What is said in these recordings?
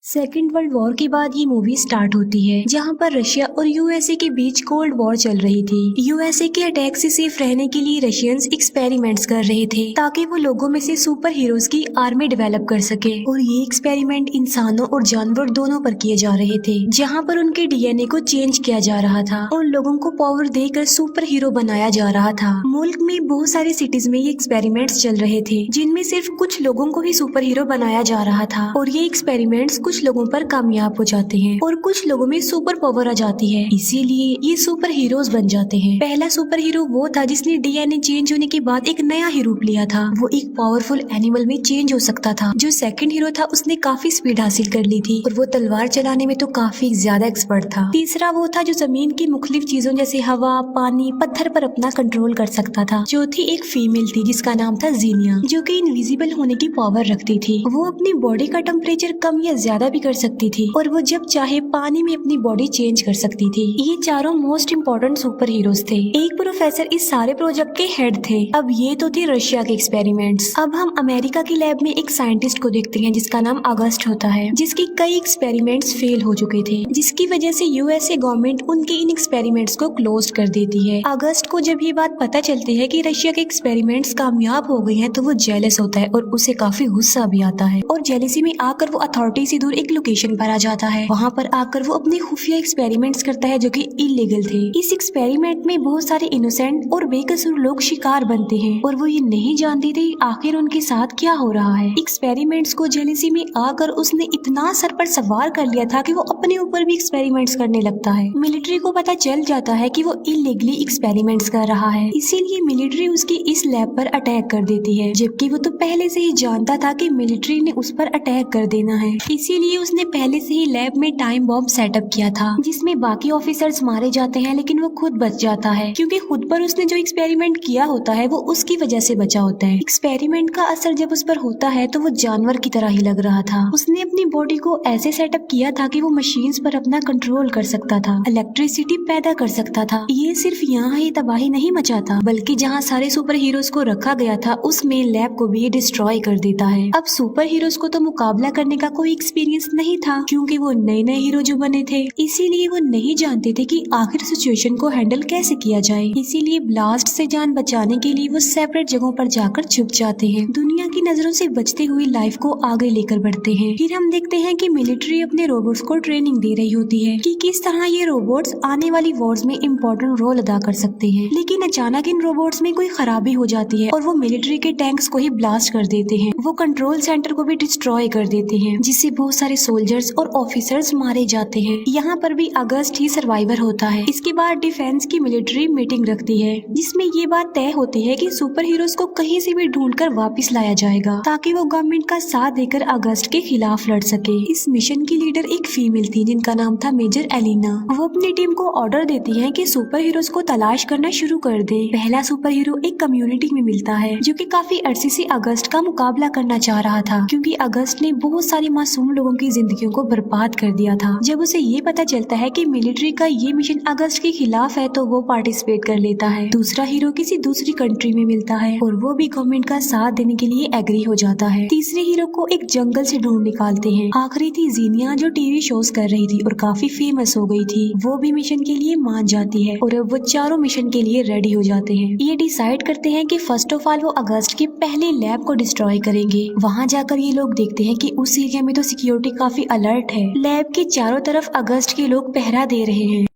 Second world war के बाद ये मूवी स्टार्ट होती है जहाँ पर रशिया और यूएसए के बीच कोल्ड वॉर चल रही थी। यूएसए के अटैक से सेफ रहने के लिए रशियंस एक्सपेरिमेंट्स कर रहे थे ताकि वो लोगों में से सुपर हीरोज की आर्मी डेवलप कर सके और ये एक्सपेरिमेंट इंसानों और जानवर दोनों पर किए जा रहे थे, जहाँ पर उनके डीएनए को चेंज किया जा रहा था और लोगों को पावर देकर सुपर हीरो बनाया जा रहा था। मुल्क में बहुत सारे सिटीज में ये एक्सपेरिमेंट्स चल रहे थे जिनमें सिर्फ कुछ लोगों को ही सुपर हीरो बनाया जा रहा था और ये एक्सपेरिमेंट्स कुछ लोगों पर कामयाब हो जाते हैं और कुछ लोगों में सुपर पावर आ जाती है, इसीलिए ये सुपर हीरोज बन जाते हैं। पहला सुपर हीरो वो था जिसने डीएनए चेंज होने के बाद एक नया ही रूप लिया था। वो एक पावरफुल एनिमल में चेंज हो सकता था। जो सेकंड हीरो था उसने काफी स्पीड हासिल कर ली थी और वो तलवार चलाने में तो काफी ज्यादा एक्सपर्ट था। तीसरा वो था जो जमीन की मुख्तलिफ चीजों जैसे हवा, पानी, पत्थर पर अपना कंट्रोल कर सकता था। चौथी एक फीमेल थी जिसका नाम था जीनिया, जो कि इनविजिबल होने की पावर रखती थी। वो अपनी बॉडी का टेम्परेचर कम या ज्यादा भी कर सकती थी और वो जब चाहे पानी में अपनी बॉडी चेंज कर सकती थी। ये चारों मोस्ट इम्पोर्टेंट सुपर हीरोज थे। एक प्रोफेसर इस सारे प्रोजेक्ट के हेड थे। अब ये तो थे रशिया के एक्सपेरिमेंट्स। अब हम अमेरिका की लैब में एक साइंटिस्ट को देखते हैं जिसका नाम अगस्ट होता है, जिसके कई एक्सपेरिमेंट्स फेल हो चुके थे, जिसकी वजह से यूएसए गवर्नमेंट उनके इन एक्सपेरिमेंट्स को क्लोज कर देती है। अगस्त को जब ये बात पता चलती है कि रशिया के एक्सपेरिमेंट्स कामयाब हो गए हैं तो वो जेलस होता है और उसे काफी गुस्सा भी आता है और जेलसी में आकर वो अथॉरिटी से दूर एक लोकेशन पर आ जाता है। वहाँ पर आकर वो अपने खुफिया एक्सपेरिमेंट्स करता है जो कि इलीगल थे। इस एक्सपेरिमेंट में बहुत सारे इनोसेंट और बेकसूर लोग शिकार बनते हैं और वो ये नहीं जानते थे आखिर उनके साथ क्या हो रहा है। एक्सपेरिमेंट्स को जेलसी में आकर उसने इतना सर पर सवार कर लिया था कि वो अपने ऊपर भी एक्सपेरिमेंट्स करने लगता है। मिलिट्री को पता चल जाता है कि वो इलीगली एक्सपेरिमेंट्स कर रहा है, इसीलिए मिलिट्री उसकी इस लैब पर अटैक कर देती है, जबकि वो तो पहले से ही जानता था कि मिलिट्री ने उस पर अटैक कर देना है। इसीलिए उसने पहले से ही लैब में टाइम बॉम्ब सेटअप किया था जिसमें बाकी ऑफिसर्स मारे जाते हैं, लेकिन वो खुद बच जाता है क्योंकि खुद पर उसने जो एक्सपेरिमेंट किया होता है वो उसकी वजह से बचा होता है। एक्सपेरिमेंट का असर जब उस पर होता है तो वो जानवर की तरह ही लग रहा था। उसने अपनी बॉडी को ऐसे सेटअप किया था कि वो मशीन्स पर अपना कंट्रोल कर सकता था, इलेक्ट्रिसिटी पैदा कर सकता था। ये सिर्फ यहाँ ही तबाही नहीं मचाता बल्कि जहाँ सारे सुपर हीरोज को रखा गया था उस मेन लैब को भी डिस्ट्रॉय कर देता है। अब सुपर हीरोज को तो मुकाबला करने का कोई एक्सपीरियंस नहीं था क्योंकि वो नए नए हीरो जो बने थे, इसीलिए वो नहीं जानते थे कि आखिर सिचुएशन को हैंडल कैसे किया जाए। इसीलिए ब्लास्ट से जान बचाने के लिए वो सेपरेट जगहों पर जाकर छुप जाते हैं, दुनिया की नजरों से बचते हुए लाइफ को आगे लेकर बढ़ते हैं। फिर हम देखते हैं कि मिलिट्री अपने रोबोट्स को ट्रेनिंग दे रही होती है कि किस तरह ये रोबोट्स आने वाली वॉर्स में इम्पोर्टेंट रोल अदा कर सकते हैं। लेकिन अचानक इन रोबोट्स में कोई खराबी हो जाती है और वो मिलिट्री के टैंक्स को ही ब्लास्ट कर देते हैं। वो कंट्रोल सेंटर को भी डिस्ट्रॉय कर देते हैं जिससे बहुत सारे सोल्जर्स और ऑफिसर्स मारे जाते हैं। यहाँ पर भी अगस्त ही सर्वाइवर होता है। इसके बाद डिफेंस की मिलिट्री मीटिंग रखती है जिसमें ये बात तय होती है कि सुपर हीरोज को कहीं से भी ढूंढकर वापस लाया जाएगा ताकि वो गवर्नमेंट का साथ देकर अगस्त के खिलाफ लड़ सके। इस मिशन की लीडर एक फीमेल थी जिनका नाम था मेजर एलिना। वो अपनी टीम को ऑर्डर देती है कि सुपर हीरोज को तलाश करना शुरू कर दे। पहला सुपर हीरो एक कम्युनिटी में मिलता है जो कि काफी अरसे से अगस्त का मुकाबला करना चाह रहा था क्योंकि अगस्त ने बहुत सारे मासूम लोगों की जिंदगियों को बर्बाद कर दिया था। जब उसे ये पता चलता है कि मिलिट्री का ये मिशन अगस्त के खिलाफ है तो वो पार्टिसिपेट कर लेता है। दूसरा हीरो किसी दूसरी कंट्री में मिलता है और वो भी गवर्नमेंट का साथ देने के लिए एग्री हो जाता है। तीसरे हीरो को एक जंगल से ढूंढ निकालते हैं। आखिरी थी जीनिया जो टीवी शोज कर रही थी और काफी फेमस हो गई थी। वो भी मिशन के लिए मान जाती है और अब वो चारों मिशन के लिए रेडी हो जाते हैं। ये डिसाइड करते हैं कि फर्स्ट ऑफ ऑल वो अगस्त के पहले लैब को डिस्ट्रॉय करेंगे। वहाँ जाकर ये लोग देखते हैं कि उस एरिया में तो सिक्योरिटी काफी अलर्ट है। लैब के चारों तरफ अगस्त के लोग पहरा दे रहे हैं।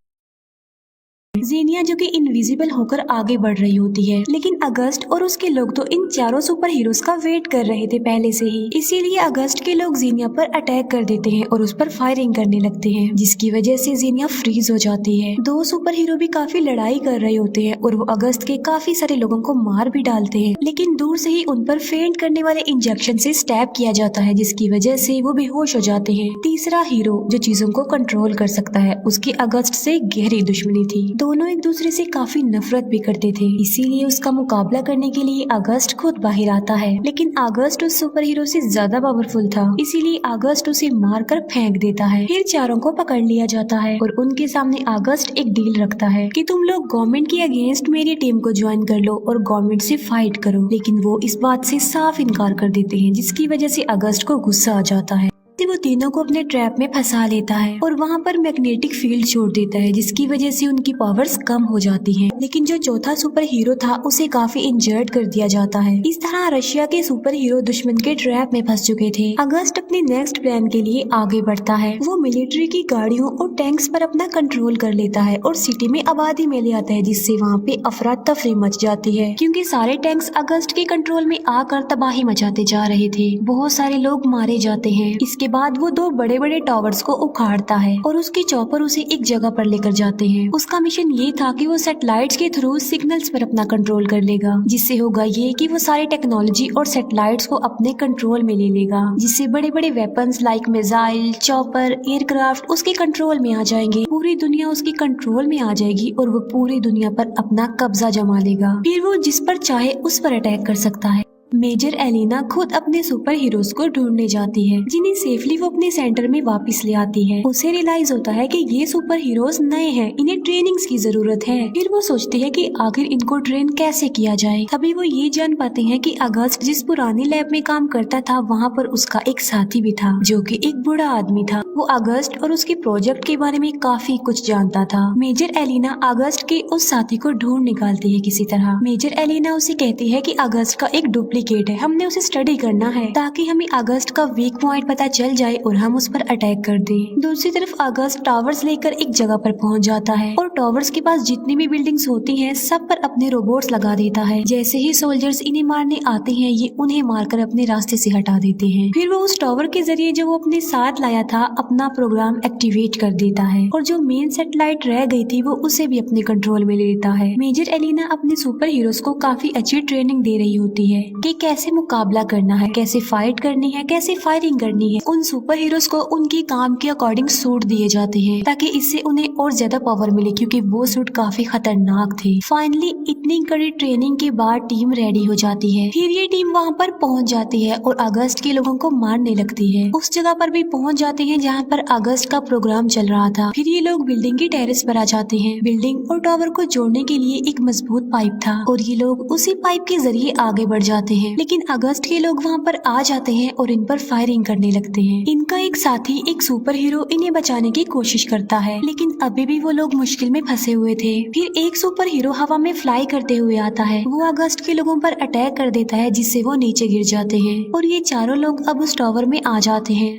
जीनिया जो कि इनविजिबल होकर आगे बढ़ रही होती है, लेकिन अगस्त और उसके लोग तो इन चारों सुपर हीरोज का वेट कर रहे थे पहले से ही। इसीलिए अगस्त के लोग जीनिया पर अटैक कर देते हैं और उस पर फायरिंग करने लगते हैं जिसकी वजह से जीनिया फ्रीज हो जाती है। दो सुपर हीरो भी काफी लड़ाई कर रहे होते हैं और वो अगस्त के काफी सारे लोगों को मार भी डालते हैं, लेकिन दूर से ही उन पर फेंट करने वाले इंजेक्शन से स्टैब किया जाता है जिसकी वजह से वो बेहोश हो जाते हैं। तीसरा हीरो जो चीजों को कंट्रोल कर सकता है, उसकी अगस्त से गहरी दुश्मनी थी। दोनों एक दूसरे से काफी नफरत भी करते थे, इसीलिए उसका मुकाबला करने के लिए अगस्त खुद बाहर आता है, लेकिन अगस्त उस सुपर हीरो से ज्यादा पावरफुल था, इसीलिए अगस्त उसे मारकर फेंक देता है। फिर चारों को पकड़ लिया जाता है और उनके सामने अगस्त एक डील रखता है कि तुम लोग गवर्नमेंट के अगेंस्ट मेरी टीम को ज्वाइन कर लो और गवर्नमेंट से फाइट करो, लेकिन वो इस बात से साफ इनकार कर देते हैं जिसकी वजह से अगस्त को गुस्सा आ जाता है। वो तीनों को अपने ट्रैप में फंसा लेता है और वहाँ पर मैग्नेटिक फील्ड छोड़ देता है, जिसकी वजह से उनकी पावर्स कम हो जाती हैं। लेकिन जो चौथा सुपर हीरो था उसे काफी इंजर्ड कर दिया जाता है। इस तरह रशिया के सुपर हीरो दुश्मन के ट्रैप में फंस चुके थे। अगस्त अपने नेक्स्ट प्लान के लिए आगे बढ़ता है। वो मिलिट्री की गाड़ियों और टैंक्स पर अपना कंट्रोल कर लेता है और सिटी में आबादी में ले आता है, जिससे वहाँ पे अफरा तफरी मच जाती है, क्योंकि सारे टैंक्स अगस्त के कंट्रोल में आकर तबाही मचाते जा रहे थे। बहुत सारे लोग मारे जाते हैं। इसके बाद वो दो बड़े बड़े टावर्स को उखाड़ता है और उसके चॉपर उसे एक जगह पर लेकर जाते हैं। उसका मिशन ये था कि वो सैटेलाइट्स के थ्रू सिग्नल्स पर अपना कंट्रोल कर लेगा, जिससे होगा ये कि वो सारी टेक्नोलॉजी और सैटेलाइट्स को अपने कंट्रोल में ले लेगा, जिससे बड़े बड़े weapons like missile, chopper, aircraft उसके कंट्रोल में आ जाएंगे। पूरी दुनिया उसके कंट्रोल में आ जाएगी और वो पूरी दुनिया पर अपना कब्जा जमा लेगा। फिर वो जिस पर चाहे उस पर अटैक कर सकता है। मेजर एलिना खुद अपने सुपर हीरोज को ढूंढने जाती है, जिन्हें सेफली वो अपने सेंटर में वापस ले आती है। उसे रियलाइज होता है कि ये सुपर हीरोज नए हैं, इन्हें ट्रेनिंग्स की जरूरत है। फिर वो सोचती है कि आखिर इनको ट्रेन कैसे किया जाए। तभी वो ये जान पाते हैं कि अगस्त जिस पुरानी लैब में काम करता था वहाँ पर उसका एक साथी भी था, जो कि एक बूढ़ा आदमी था। वो अगस्त और उसके प्रोजेक्ट के बारे में काफी कुछ जानता था। मेजर एलिना अगस्त के उस साथी को ढूंढ निकालती है किसी तरह। मेजर एलिना उसे कहती है कि अगस्त का एक डुप्लीकेट है, हमने उसे स्टडी करना है ताकि हमें अगस्त का वीक पॉइंट पता चल जाए और हम उस पर अटैक कर दें। दूसरी तरफ अगस्त टावर्स लेकर एक जगह पर पहुंच जाता है और टावर्स के पास जितनी भी बिल्डिंग्स होती हैं सब पर अपने रोबोट्स लगा देता है। जैसे ही सोल्जर्स इन्हें मारने आते हैं ये उन्हें मारकर अपने रास्ते से हटा देते हैं। फिर वो उस टावर के जरिए जो वो अपने साथ लाया था अपना प्रोग्राम एक्टिवेट कर देता है और जो मेन सैटेलाइट रह गई थी वो उसे भी अपने कंट्रोल में ले लेता है। मेजर एलिना अपने सुपर हीरोज को काफी अच्छी ट्रेनिंग दे रही होती है कि कैसे मुकाबला करना है, कैसे फाइट करनी है, कैसे फायरिंग करनी है। उन सुपर हीरोज को उनके काम के अकॉर्डिंग सूट दिए जाते हैं ताकि इससे उन्हें और ज्यादा पावर मिले, क्योंकि वो सूट काफी खतरनाक थे। फाइनली इतनी कड़ी ट्रेनिंग के बाद टीम रेडी हो जाती है। फिर ये टीम वहाँ पर पहुँच जाती है और अगस्त के लोगों को मारने लगती है। उस जगह पर भी पहुँच जाते हैं जहाँ पर अगस्त का प्रोग्राम चल रहा था। फिर ये लोग बिल्डिंग की टेरेस पर आ जाते हैं। बिल्डिंग और टावर को जोड़ने के लिए एक मजबूत पाइप था और ये लोग उसी पाइप के जरिए आगे बढ़ जाते हैं। लेकिन अगस्त के लोग वहाँ पर आ जाते हैं और इन पर फायरिंग करने लगते हैं। इनका एक साथी एक सुपर हीरो इन्हें बचाने की कोशिश करता है, लेकिन अभी भी वो लोग मुश्किल में फंसे हुए थे। फिर एक सुपर हीरो हवा में फ्लाई करते हुए आता है। वो अगस्त के लोगों पर अटैक कर देता है, जिससे वो नीचे गिर जाते हैं और ये चारों लोग अब उस टावर में आ जाते हैं।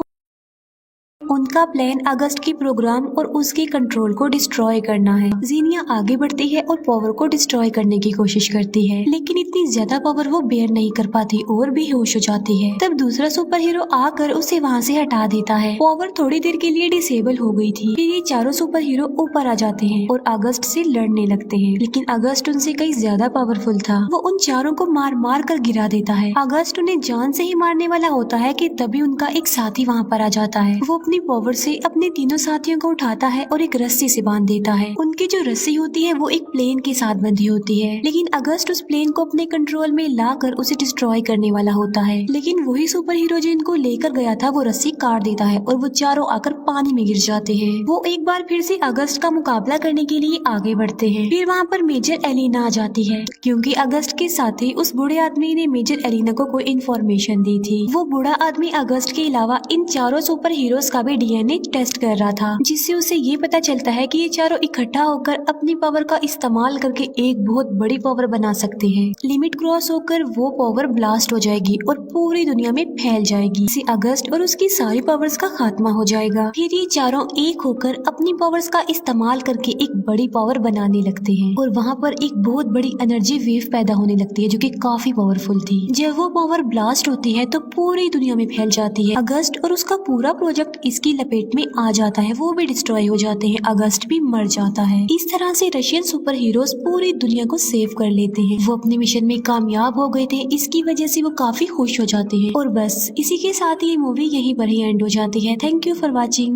उनका प्लान अगस्त की प्रोग्राम और उसके कंट्रोल को डिस्ट्रॉय करना है। जीनिया आगे बढ़ती है और पावर को डिस्ट्रॉय करने की कोशिश करती है, लेकिन इतनी ज्यादा पावर वो बेयर नहीं कर पाती और बेहोश हो जाती है। तब दूसरा सुपर हीरो आकर उसे वहाँ से हटा देता है। पावर थोड़ी देर के लिए डिसेबल हो गई थी। फिर ये चारों सुपर हीरो ऊपर आ जाते हैं और अगस्त से लड़ने लगते हैं, लेकिन अगस्त उनसे कहीं ज्यादा पावरफुल था। वो उन चारों को मार मार कर गिरा देता है। अगस्त उन्हें जान से ही मारने वाला होता है कि तभी उनका एक साथी वहाँ पर आ जाता है। वो अपनी पावर से अपने तीनों साथियों को उठाता है और एक रस्सी से बांध देता है। उनकी जो रस्सी होती है वो एक प्लेन के साथ बंधी होती है, लेकिन अगस्त उस प्लेन को अपने कंट्रोल में लाकर उसे डिस्ट्रॉय करने वाला होता है। लेकिन वही सुपर हीरो जो इनको लेकर गया था वो रस्सी काट देता है और वो चारों आकर पानी में गिर जाते हैं। वो एक बार फिर से अगस्त का मुकाबला करने के लिए आगे बढ़ते हैं। फिर वहाँ पर मेजर एलिना आ जाती है, क्योंकि अगस्त के साथी उस बूढ़े आदमी ने मेजर एलिना को कोई इन्फॉर्मेशन दी थी। वो बूढ़ा आदमी अगस्त के अलावा इन चारों सुपर हीरोज का भी डीएनए टेस्ट कर रहा था, जिससे उसे ये पता चलता है कि ये चारों इकट्ठा होकर अपनी पावर का इस्तेमाल करके एक बहुत बड़ी पावर बना सकते हैं। लिमिट क्रॉस होकर वो पावर ब्लास्ट हो जाएगी और पूरी दुनिया में फैल जाएगी। इसी अगस्त और उसकी सारी पावर्स का खात्मा हो जाएगा। फिर ये चारों एक होकर अपनी पावर्स का इस्तेमाल करके एक बड़ी पावर बनाने लगते हैं और वहाँ पर एक बहुत बड़ी एनर्जी वेव पैदा होने लगती है, जो कि काफी पावरफुल थी। जब वो पावर ब्लास्ट होती है तो पूरी दुनिया में फैल जाती है। अगस्त और उसका पूरा प्रोजेक्ट इसकी लपेट में आ जाता है। वो भी डिस्ट्रॉय हो जाते हैं। अगस्त भी मर जाता है। इस तरह से रशियन सुपर हीरोज पूरी दुनिया को सेव कर लेते हैं। वो अपने मिशन में कामयाब हो गए थे, इसकी वजह से वो काफी खुश हो जाते हैं। और बस इसी के साथ ये मूवी यहीं पर ही एंड हो जाती है। Thank you for watching.